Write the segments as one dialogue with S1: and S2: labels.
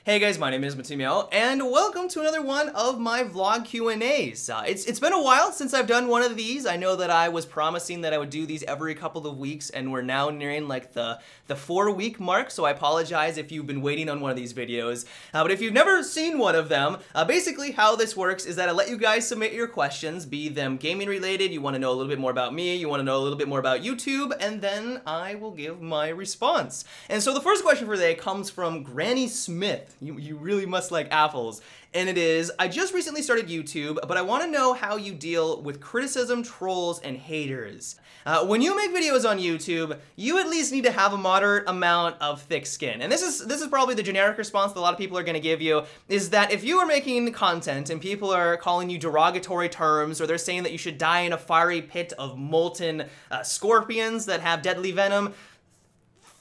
S1: Hey guys, my name is Matimi0, and welcome to another one of my vlog Q&As. It's been a while since I've done one of these. I know that I was promising that I would do these every couple of weeks, and we're now nearing like the 4-week mark, so I apologize if you've been waiting on one of these videos. But if you've never seen one of them, basically how this works is that I let you guys submit your questions, be them gaming related, you want to know a little bit more about me, you want to know a little bit more about YouTube, and then I will give my response. And so the first question for today comes from Granny Smith. You really must like apples. And it is, I just recently started YouTube, but I want to know how you deal with criticism, trolls, and haters. When you make videos on YouTube, you at least need to have a moderate amount of thick skin. And this is probably the generic response that a lot of people are going to give you, is that if you are making content and people are calling you derogatory terms, or they're saying that you should die in a fiery pit of molten scorpions that have deadly venom,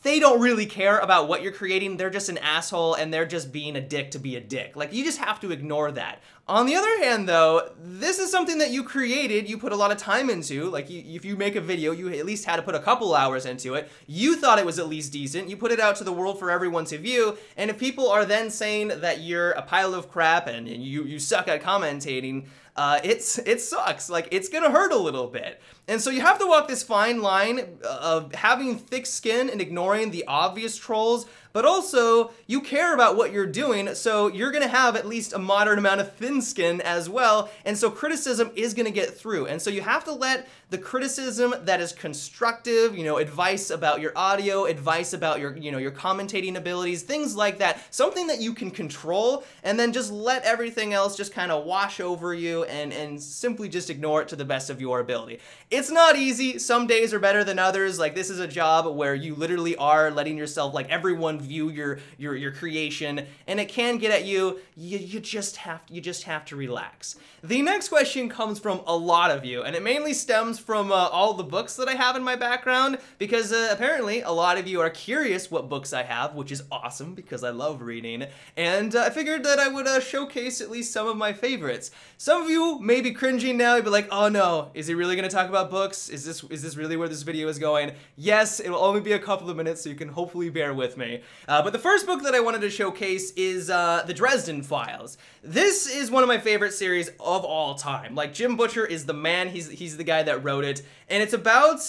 S1: they don't really care about what you're creating. They're just an asshole and they're just being a dick to be a dick. Like, you just have to ignore that. On the other hand though, this is something that you created, you put a lot of time into. Like, if you make a video, you at least had to put a couple hours into it. You thought it was at least decent. You put it out to the world for everyone to view. And if people are then saying that you're a pile of crap and you suck at commentating, it sucks. Like, it's gonna hurt a little bit. And so you have to walk this fine line of having thick skin and ignoring the obvious trolls, but also you care about what you're doing, so you're gonna have at least a moderate amount of thin skin as well, and so criticism is gonna get through. And so you have to let the criticism that is constructive, you know, advice about your audio, advice about your, you know, your commentating abilities, things like that, something that you can control, and then just let everything else just kind of wash over you and simply just ignore it to the best of your ability. It's not easy. Some days are better than others. Like, this is a job where you literally are letting yourself, like, everyone view your creation, and it can get at you. You just have to relax. The next question comes from a lot of you, and it mainly stems from all the books that I have in my background, because apparently a lot of you are curious what books I have, which is awesome because I love reading, and I figured that I would showcase at least some of my favorites. Some of you may be cringing now. You'd be like, oh no, is he really gonna talk about books? Is this really where this video is going? Yes, it will only be a couple of minutes, so you can hopefully bear with me. But the first book that I wanted to showcase is the Dresden Files. This is one of my favorite series of all time. Like, Jim Butcher is the man. He's the guy that wrote it, and it's about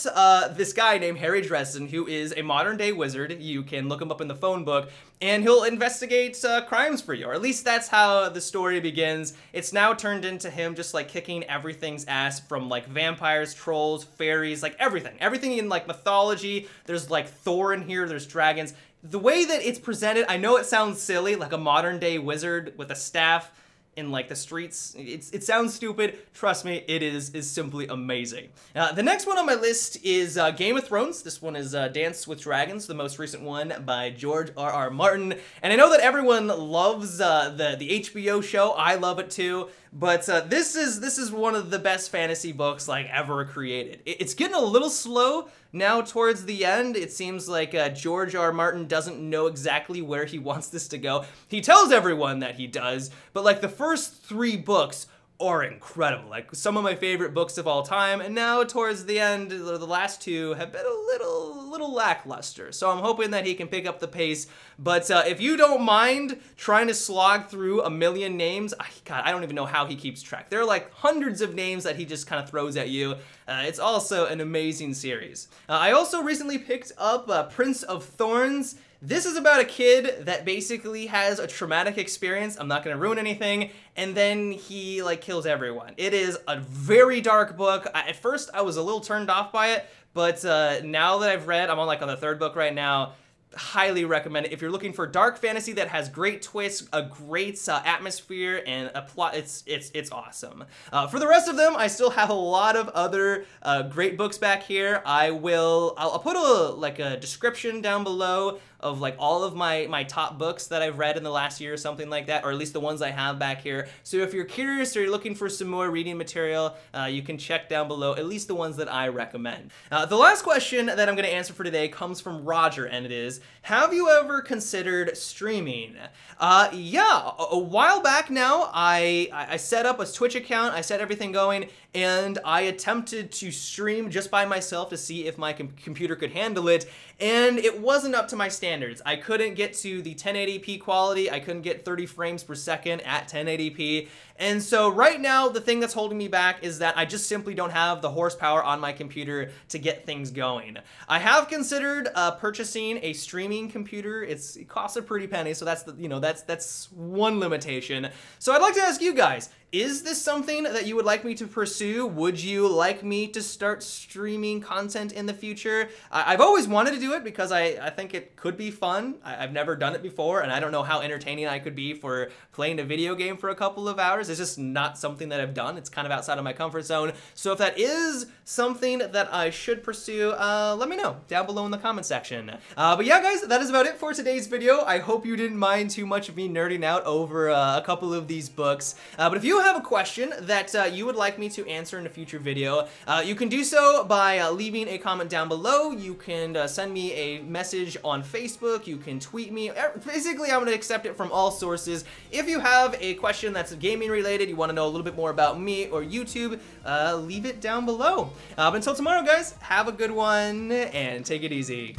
S1: this guy named Harry Dresden, who is a modern day wizard. You can look him up in the phone book, and he'll investigate crimes for you, or at least that's how the story begins. It's now turned into him just like kicking everything's ass, from like vampires, trolls, fairies, like everything in like mythology. There's like Thor in here, there's dragons. The way that it's presented, I know it sounds silly, like a modern day wizard with a staff in like the streets. It sounds stupid. Trust me, it is simply amazing. The next one on my list is Game of Thrones. This one is Dance with Dragons, the most recent one by George R.R. Martin. And I know that everyone loves the HBO show. I love it too. But this is one of the best fantasy books like ever created. It's getting a little slow now towards the end. It seems like George R. Martin doesn't know exactly where he wants this to go. He tells everyone that he does, but like the first 3 books are incredible. Like, some of my favorite books of all time, and now towards the end, the last 2 have been a little lackluster. So I'm hoping that he can pick up the pace. But if you don't mind trying to slog through a million names, God, I don't even know how he keeps track. There are like hundreds of names that he just kind of throws at you. It's also an amazing series. I also recently picked up Prince of Thorns. This is about a kid that basically has a traumatic experience. I'm not gonna ruin anything. And then he like kills everyone. It is a very dark book. At first I was a little turned off by it, but now that I've read, I'm on the 3rd book right now. Highly recommend it. If you're looking for dark fantasy that has great twists, a great atmosphere, and a plot, it's awesome. For the rest of them, I still have a lot of other great books back here. I'll put a description down below of like all of my top books that I've read in the last year or something like that, or at least the ones I have back here. So if you're curious or you're looking for some more reading material, you can check down below at least the ones that I recommend. The last question that I'm going to answer for today comes from Roger, and it is, have you ever considered streaming? Yeah, a while back now, I set up a Twitch account, I set everything going, and I attempted to stream just by myself to see if my computer could handle it, and it wasn't up to my standards. standards. I couldn't get to the 1080p quality. I couldn't get 30 frames per second at 1080p. And so right now, the thing that's holding me back is that I just simply don't have the horsepower on my computer to get things going. I have considered purchasing a streaming computer. It costs a pretty penny, so that's that's one limitation. So I'd like to ask you guys, is this something that you would like me to pursue? Would you like me to start streaming content in the future? I've always wanted to do it because I think it could be fun. I've never done it before, and I don't know how entertaining I could be for playing a video game for a couple of hours. It's just not something that I've done. It's kind of outside of my comfort zone. So if that is something that I should pursue, let me know down below in the comment section. But yeah, guys, that is about it for today's video. I hope you didn't mind too much of me nerding out over a couple of these books. But if you have a question that you would like me to answer in a future video, you can do so by leaving a comment down below. You can send me a message on Facebook. You can tweet me. Basically, I'm going to accept it from all sources. If you have a question that's gaming related, you want to know a little bit more about me or YouTube, leave it down below. But until tomorrow, guys, have a good one and take it easy.